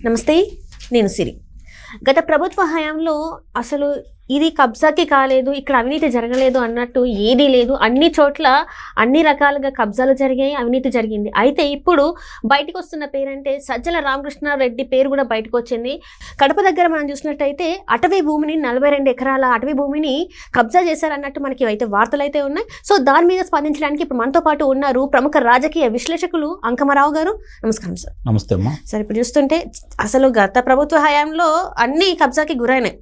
నమస్తే, నేను సిరి. గత ప్రభుత్వ హయాంలో అసలు ఇది కబ్జాకి కాలేదు, ఇక్కడ అవినీతి జరగలేదు అన్నట్టు ఏదీ లేదు. అన్ని చోట్ల అన్ని రకాలుగా కబ్జాలు జరిగాయి, అవినీతి జరిగింది. అయితే ఇప్పుడు బయటకు వస్తున్న పేరంటే సజ్జల రామకృష్ణారెడ్డి పేరు కూడా బయటకు వచ్చింది. కడప దగ్గర మనం చూసినట్టయితే అటవీ భూమిని 42 ఎకరాల అటవీ భూమిని కబ్జా చేశారన్నట్టు మనకి అయితే వార్తలు అయితే ఉన్నాయి. సో దాని మీద స్పందించడానికి ఇప్పుడు మనతో పాటు ఉన్నారు ప్రముఖ రాజకీయ విశ్లేషకులు అంకమరావు గారు. నమస్కారం సార్. నమస్తే అమ్మా. సార్, ఇప్పుడు చూస్తుంటే అసలు గత ప్రభుత్వ హయాంలో అన్ని కబ్జాకి గురైనాయి.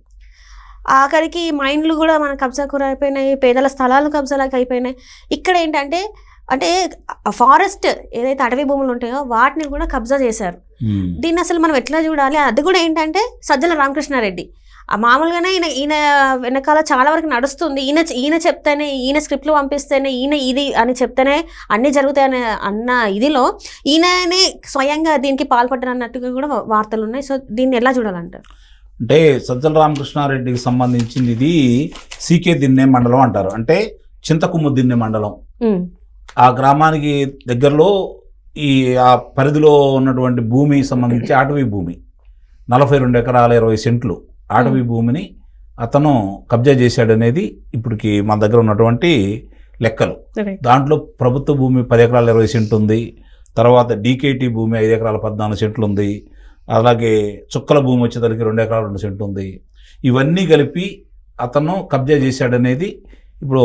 ఆఖరికి మైండ్లు కూడా మన కబ్జా అయిపోయినాయి, పేదల స్థలాలు కబ్జాలకు అయిపోయినాయి. ఇక్కడ ఏంటంటే ఫారెస్ట్ ఏదైతే అటవీ భూములు ఉంటాయో వాటిని కూడా కబ్జా చేశారు. దీన్ని అసలు మనం ఎట్లా చూడాలి? అది కూడా ఏంటంటే సజ్జల రామకృష్ణారెడ్డి మామూలుగానే ఈయన వెనకాల చాలా వరకు నడుస్తుంది. ఈయన చెప్తేనే, ఈయన స్క్రిప్ట్లు పంపిస్తేనే, ఈయన ఇది అని చెప్తేనే అన్నీ జరుగుతాయని అన్న ఇదిలో ఈయననే స్వయంగా దీనికి పాల్పడ్డారన్నట్టుగా కూడా వార్తలు ఉన్నాయి. సో దీన్ని ఎలా చూడాలంటారు? అంటే సజ్జల రామకృష్ణారెడ్డికి సంబంధించింది ఇది సీకే దిన్నె మండలం అంటారు. అంటే చింతకుమ్ము దిన్నె మండలం. ఆ గ్రామానికి దగ్గరలో ఆ పరిధిలో ఉన్నటువంటి భూమి సంబంధించి అటవీ భూమి 42 ఎకరాల 20 సెంట్లు అటవీ భూమిని అతను కబ్జా చేశాడనేది ఇప్పటికి మన దగ్గర ఉన్నటువంటి లెక్కలు. దాంట్లో ప్రభుత్వ భూమి 10 ఎకరాల 20 సెంట్లు ఉంది. తర్వాత డీకేటీ భూమి 5 ఎకరాల 14 సెంట్లు ఉంది. అలాగే చుక్కల భూమి వచ్చేసరికి 2 ఎకరాల 2 సెంట్లు ఉంది. ఇవన్నీ కలిపి అతను కబ్జా చేశాడనేది ఇప్పుడు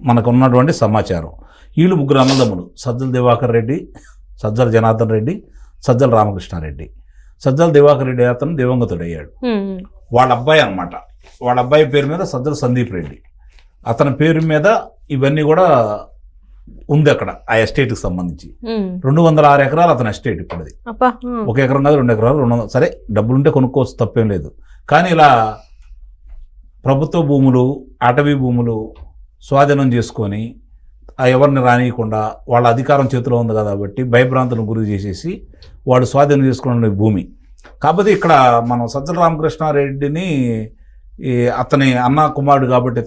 మనకు ఉన్నటువంటి సమాచారం. వీళ్ళు ముగ్గురు అన్నదమ్ములు, సజ్జల దివాకర్ రెడ్డి, సజ్జల జనార్దన్ రెడ్డి, సజ్జల రామకృష్ణారెడ్డి. సజ్జల దివాకర్ రెడ్డి అతను దివంగతుడయ్యాడు. వాళ్ళ అబ్బాయి అనమాట. వాళ్ళ అబ్బాయి పేరు మీద సజ్జల సందీప్ రెడ్డి, అతని పేరు మీద ఇవన్నీ కూడా ఉంది అక్కడ ఆ ఎస్టేట్కి సంబంధించి. 206 ఎకరాలు అతని ఎస్టేట్. ఇప్పుడు 1 ఎకరం కాదు, 2 ఎకరాలు, 200. సరే, డబ్బులుంటే కొనుక్కోవచ్చు, తప్పేం లేదు. కానీ ఇలా ప్రభుత్వ భూములు, అటవీ భూములు స్వాధీనం చేసుకొని ఎవరిని రానియకుండా వాళ్ళ అధికారం చేతిలో ఉంది కాబట్టి భయభ్రాంతులను గురి చేసేసి వాడు స్వాధీనం చేసుకున్న భూమి. కాకపోతే ఇక్కడ మనం సజ్జల రామకృష్ణారెడ్డిని అతని అన్న కుమారుడు కాబట్టి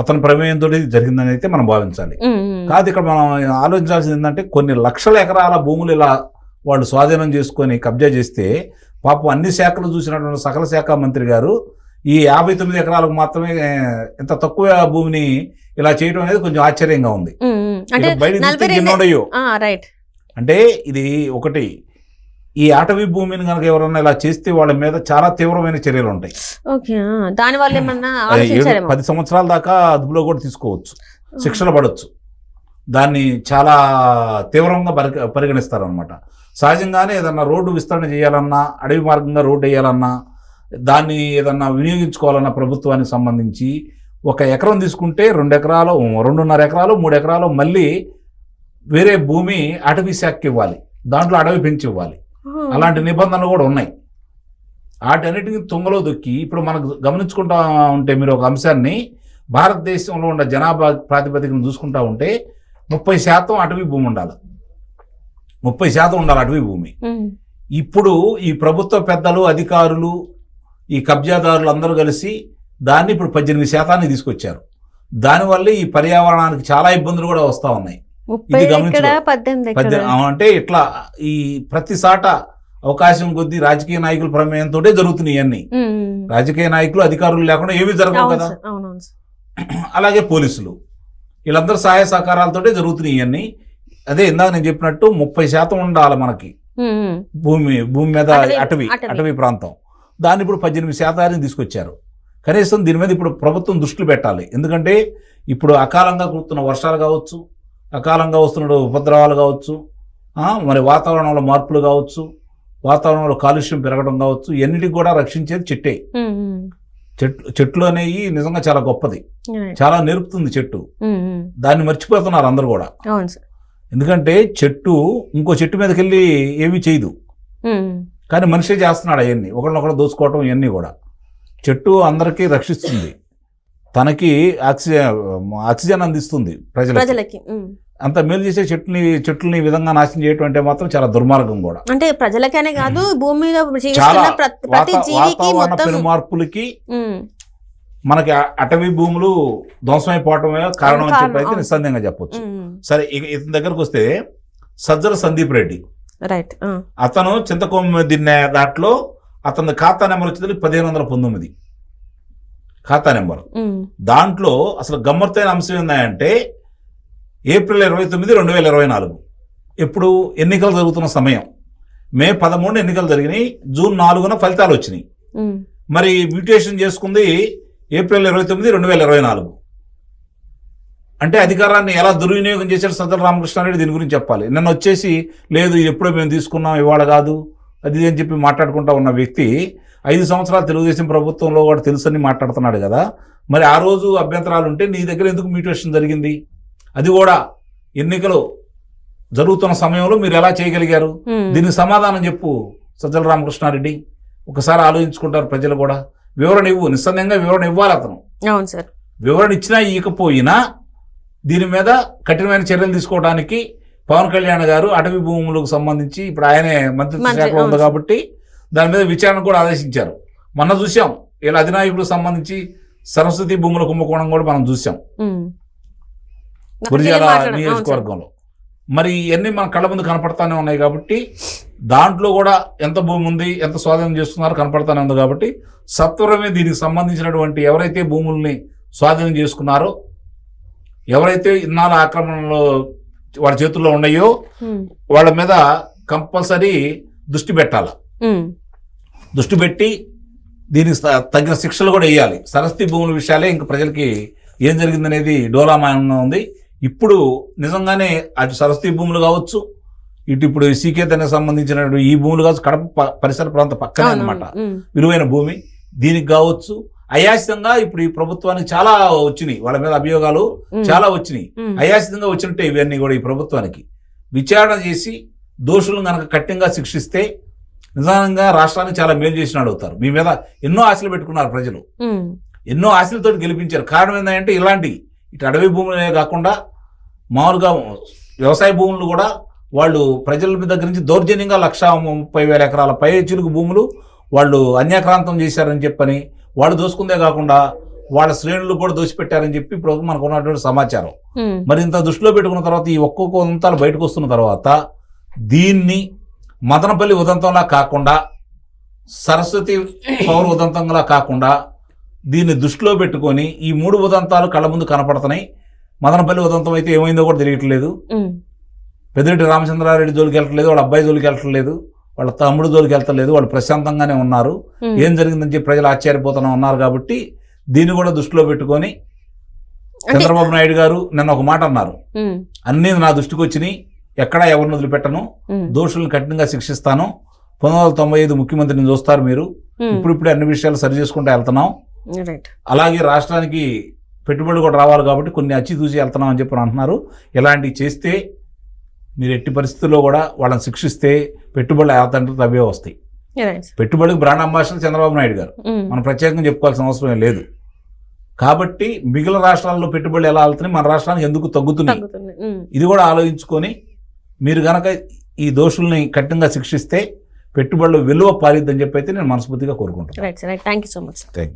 అతని ప్రమేయంతో జరిగిందని అయితే మనం భావించాలి. కాదు, ఇక్కడ మనం ఆలోచించాల్సింది ఏంటంటే కొన్ని లక్షల ఎకరాల భూములు ఇలా వాళ్ళు స్వాధీనం చేసుకొని కబ్జా చేస్తే పాపం అన్ని శాఖలు చూసినటువంటి సకల శాఖ మంత్రి గారు ఈ 59 ఎకరాలకు మాత్రమే ఇంత తక్కువ భూమిని ఇలా చేయడం అనేది కొంచెం ఆశ్చర్యంగా ఉంది. అంటే ఇది ఒకటి, ఈ అటవీ భూమిని కనుక ఎవరన్నా ఇలా చేస్తే వాళ్ళ మీద చాలా తీవ్రమైన చర్యలు ఉంటాయి. 10 సంవత్సరాల దాకా అదుపులో కూడా తీసుకోవచ్చు, శిక్షలు పడవచ్చు. దాన్ని చాలా తీవ్రంగా పరిగణిస్తారు అనమాట. సహజంగానే ఏదన్నా రోడ్డు విస్తరణ చేయాలన్నా, అడవి మార్గంగా రోడ్డు వేయాలన్నా, దాన్ని ఏదన్నా వినియోగించుకోవాలన్నా ప్రభుత్వానికి సంబంధించి 1 ఎకరం తీసుకుంటే 2 ఎకరాలు, 2.5 ఎకరాలు, 3 ఎకరాలు మళ్ళీ వేరే భూమి అటవీ శాఖకి ఇవ్వాలి, దాంట్లో అడవి పెంచి ఇవ్వాలి. అలాంటి నిబంధనలు కూడా ఉన్నాయి. వాటన్నిటిని తుంగలో దొక్కి ఇప్పుడు మనకు గమనించుకుంటా ఉంటే మీరు ఒక అంశాన్ని, భారతదేశంలో ఉన్న జనాభా ప్రాతిపదికను చూసుకుంటా ఉంటే 30% అటవీ భూమి ఉండాలి. 30% ఉండాలి అటవీ భూమి. ఇప్పుడు ఈ ప్రభుత్వ పెద్దలు, అధికారులు, ఈ కబ్జాదారులు అందరూ కలిసి దాన్ని ఇప్పుడు 18% తీసుకొచ్చారు. దానివల్ల ఈ పర్యావరణానికి చాలా ఇబ్బందులు కూడా వస్తూ ఉన్నాయి. ఇది అంటే ఇట్లా ఈ ప్రతి సాట అవకాశం కొద్దీ రాజకీయ నాయకుల ప్రమేయంతో జరుగుతున్నాయి అన్ని. రాజకీయ నాయకులు, అధికారులు లేకుండా ఏమీ జరగవు కదా. అలాగే పోలీసులు, వీళ్ళందరూ సహాయ సహకారాలతో జరుగుతున్నాయి అన్ని. అదే ఇందాక నేను చెప్పినట్టు 30% ఉండాలి మనకి భూమి మీద అటవీ ప్రాంతం. దాన్ని ఇప్పుడు 18% తీసుకొచ్చారు. కనీసం దీని మీద ఇప్పుడు ప్రభుత్వం దృష్టిలో పెట్టాలి. ఎందుకంటే ఇప్పుడు అకాలంగా కురుతున్న వర్షాలు కావచ్చు, అకాలంగా వస్తున్న ఉపద్రవాలు కావచ్చు, మరి వాతావరణంలో మార్పులు కావచ్చు, వాతావరణంలో కాలుష్యం పెరగడం కావచ్చు, ఎన్నిటికి కూడా రక్షించేది చెట్టే. చెట్లు అనేవి నిజంగా చాలా గొప్పది, చాలా నేర్పుతుంది చెట్టు. దాన్ని మర్చిపోతున్నారు అందరు కూడా. ఎందుకంటే చెట్టు ఇంకో చెట్టు మీదకి వెళ్ళి ఏమీ చేయదు, కానీ మనిషే చేస్తున్నాడు అవన్నీ, ఒకళ్ళొకళ్ళు దోచుకోవటం ఇవన్నీ కూడా. చెట్టు అందరికీ రక్షిస్తుంది, తనకి ఆక్సిజన్ అందిస్తుంది ప్రజలకి. అంత మేలు చేసే చెట్లని ఈ విధంగా నాశనం చేయటం అంటే మాత్రం చాలా దుర్మార్గం కూడా. అంటే ప్రజలకనే కాదు, భూమి మీద వాతావరణ పెను మార్పులకి మనకి అటవీ భూములు ధ్వంసమైపోవటమే కారణం అని చెప్పి అయితే నిస్సందేహంగా చెప్పొచ్చు. సరే, ఇతని దగ్గరకు వస్తే సజ్జల సందీప్ రెడ్డి రైట్. అతను చింతకొమ్మ దిన్నే దాంట్లో అతని ఖాతా నెంబర్ వచ్చేది 1519 ఖాతా నెంబర్. దాంట్లో అసలు గమ్మత్తైన అంశం ఏంటంటే ఏప్రిల్ 29, 2024 ఎప్పుడు ఎన్నికలు జరుగుతున్న సమయం. మే 13 ఎన్నికలు జరిగినాయి, జూన్ 4న ఫలితాలు వచ్చినాయి. మరి మ్యూటేషన్ చేసుకుంది ఏప్రిల్ 29, 2024. అంటే అధికారాన్ని ఎలా దుర్వినియోగం చేశాడు సజ్జల రామకృష్ణారెడ్డి దీని గురించి చెప్పాలి. నిన్న వచ్చేసి లేదు ఎప్పుడో మేము తీసుకున్నాం ఇవాళ కాదు అది అని చెప్పి మాట్లాడుకుంటా ఉన్న వ్యక్తి 5 సంవత్సరాలు తెలుగుదేశం ప్రభుత్వంలో కూడా తెలుసని మాట్లాడుతున్నాడు కదా. మరి ఆ రోజు అభ్యంతరాలు ఉంటే నీ దగ్గర ఎందుకు మ్యూటేషన్ జరిగింది? అది కూడా ఎన్నికలు జరుగుతున్న సమయంలో మీరు ఎలా చేయగలిగారు? దీనికి సమాధానం చెప్పు సజ్జల రామకృష్ణారెడ్డి. ఒకసారి ఆలోచించుకుంటారు ప్రజలు కూడా. వివరణ ఇవ్వు, నిస్సందేహంగా వివరణ ఇవ్వాలి అతను. అవును సార్. వివరణ ఇచ్చినా ఇవ్వకపోయినా దీని మీద కఠినమైన చర్యలు తీసుకోవడానికి పవన్ కళ్యాణ్ గారు అటవీ భూములకు సంబంధించి ఇప్పుడు ఆయనే మంత్రిత్వ శాఖలో ఉంది కాబట్టి దాని మీద విచారణ కూడా ఆదేశించారు. మొన్న చూసాం ఇలా అధినాయకుడికి సంబంధించి సరస్వతి భూముల కుంభకోణం కూడా మనం చూసాం గురిజాల నియోజకవర్గంలో. మరి ఇవన్నీ మన కళ్ళ ముందు కనపడతానే ఉన్నాయి కాబట్టి దాంట్లో కూడా ఎంత భూమి ఉంది, ఎంత స్వాధీనం చేస్తున్నారో కనపడతానే ఉంది కాబట్టి సత్వరమే దీనికి సంబంధించినటువంటి ఎవరైతే భూముల్ని స్వాధీనం చేసుకున్నారో, ఎవరైతే ఇన్నాళ్ళ ఆక్రమణలో వాళ్ళ చేతుల్లో ఉన్నాయో వాళ్ళ మీద కంపల్సరీ దృష్టి పెట్టాలి. దృష్టి పెట్టి దీనికి తగిన శిక్షలు కూడా వేయాలి. సరస్వతి భూముల విషయాలే ఇంకా ప్రజలకి ఏం జరిగిందనేది డోలామాయంగా ఉంది. ఇప్పుడు నిజంగానే అటు సరస్వతి భూములు కావచ్చు, ఇటు ఇప్పుడు సీకేతనికి సంబంధించిన ఈ భూములు కావచ్చు, కడప పరిసర ప్రాంత పక్కనే అనమాట విలువైన భూమి, దీనికి కావచ్చు అయాచితంగా ఇప్పుడు ఈ ప్రభుత్వానికి చాలా వచ్చినాయి, వాళ్ళ మీద అభియోగాలు చాలా వచ్చినాయి. అయాచితంగా వచ్చినట్టే ఇవన్నీ కూడా ఈ ప్రభుత్వానికి. విచారణ చేసి దోషులను కనుక కఠినంగా శిక్షిస్తే నిజంగా రాష్ట్రానికి చాలా మేలు చేసిన అడుగుతారు. మీ మీద ఎన్నో ఆశలు పెట్టుకున్నారు ప్రజలు, ఎన్నో ఆశలతో గెలిపించారు. కారణం ఏంటంటే ఇలాంటి ఇటు అడవి భూములే కాకుండా మామూలుగా వ్యవసాయ భూములు కూడా వాళ్ళు ప్రజల దగ్గర నుంచి దౌర్జన్యంగా 130,000 ఎకరాల పై చిలుకు భూములు వాళ్ళు అన్యాక్రాంతం చేశారని చెప్పని వాళ్ళు దోసుకుందే కాకుండా వాళ్ళ శ్రేణులు కూడా దోసిపెట్టారని చెప్పి ఇప్పుడు మనకు ఉన్నటువంటి సమాచారం. మరి ఇంత దృష్టిలో పెట్టుకున్న తర్వాత ఈ ఒక్కొక్క ఉదంతాలు బయటకు వస్తున్న తర్వాత దీన్ని మదనపల్లి ఉదంతంలా కాకుండా, సరస్వతి పౌర ఉదంతంలా కాకుండా దీన్ని దృష్టిలో పెట్టుకొని ఈ 3 ఉదంతాలు కళ్ళ ముందు కనపడుతున్నాయి. మదనపల్లి ఉదంతం అయితే ఏమైందో కూడా తెలియట్లేదు. పెద్దిరెడ్డి రామచంద్రారెడ్డి జోలికి వెళ్ళట్లేదు, వాళ్ళ అబ్బాయి జోలికి వెళ్ళట్లేదు, వాళ్ళ తమ్ముడు జోలికి వెళ్తలేదు, వాళ్ళు ప్రశాంతంగానే ఉన్నారు. ఏం జరిగిందని చెప్పి ప్రజలు ఆశ్చర్యపోతూనే ఉన్నారు. కాబట్టి దీన్ని కూడా దృష్టిలో పెట్టుకొని చంద్రబాబు నాయుడు గారు నిన్న ఒక మాట అన్నారు, అన్నీ నా దృష్టికి వచ్చినాయి, ఎక్కడా ఎవరిని వదిలిపెట్టను, దోషులను కఠినంగా శిక్షిస్తాను, 1995 ముఖ్యమంత్రిని చూస్తారు మీరు, ఇప్పుడిప్పుడే అన్ని విషయాలు సరి చేసుకుంటూ వెళ్తున్నాం, అలాగే రాష్ట్రానికి పెట్టుబడులు కూడా రావాలి కాబట్టి కొన్ని అచ్చి చూసి వెళ్తున్నాం అని చెప్పి అంటున్నారు. ఇలాంటివి చేస్తే మీరు ఎట్టి పరిస్థితుల్లో కూడా వాళ్ళని శిక్షిస్తే పెట్టుబడులు ఏతంటే అవే వస్తాయి. పెట్టుబడికి బ్రాండ్ అంబాసిడర్ చంద్రబాబు నాయుడు గారు, మనం ప్రత్యేకంగా చెప్పుకోవాల్సిన అవసరం లేదు. కాబట్టి మిగిలిన రాష్ట్రాల్లో పెట్టుబడులు ఎలా వెళ్తున్నాయి, మన రాష్ట్రానికి ఎందుకు తగ్గుతున్నాయి, ఇది కూడా ఆలోచించుకొని మీరు గనక ఈ దోషుల్ని కఠినంగా శిక్షిస్తే పెట్టుబడుల విలువ పాలిద్దని చెప్పి అయితే నేను మనస్ఫూర్తిగా కోరుకుంటాను. Thank you so much. Thank you.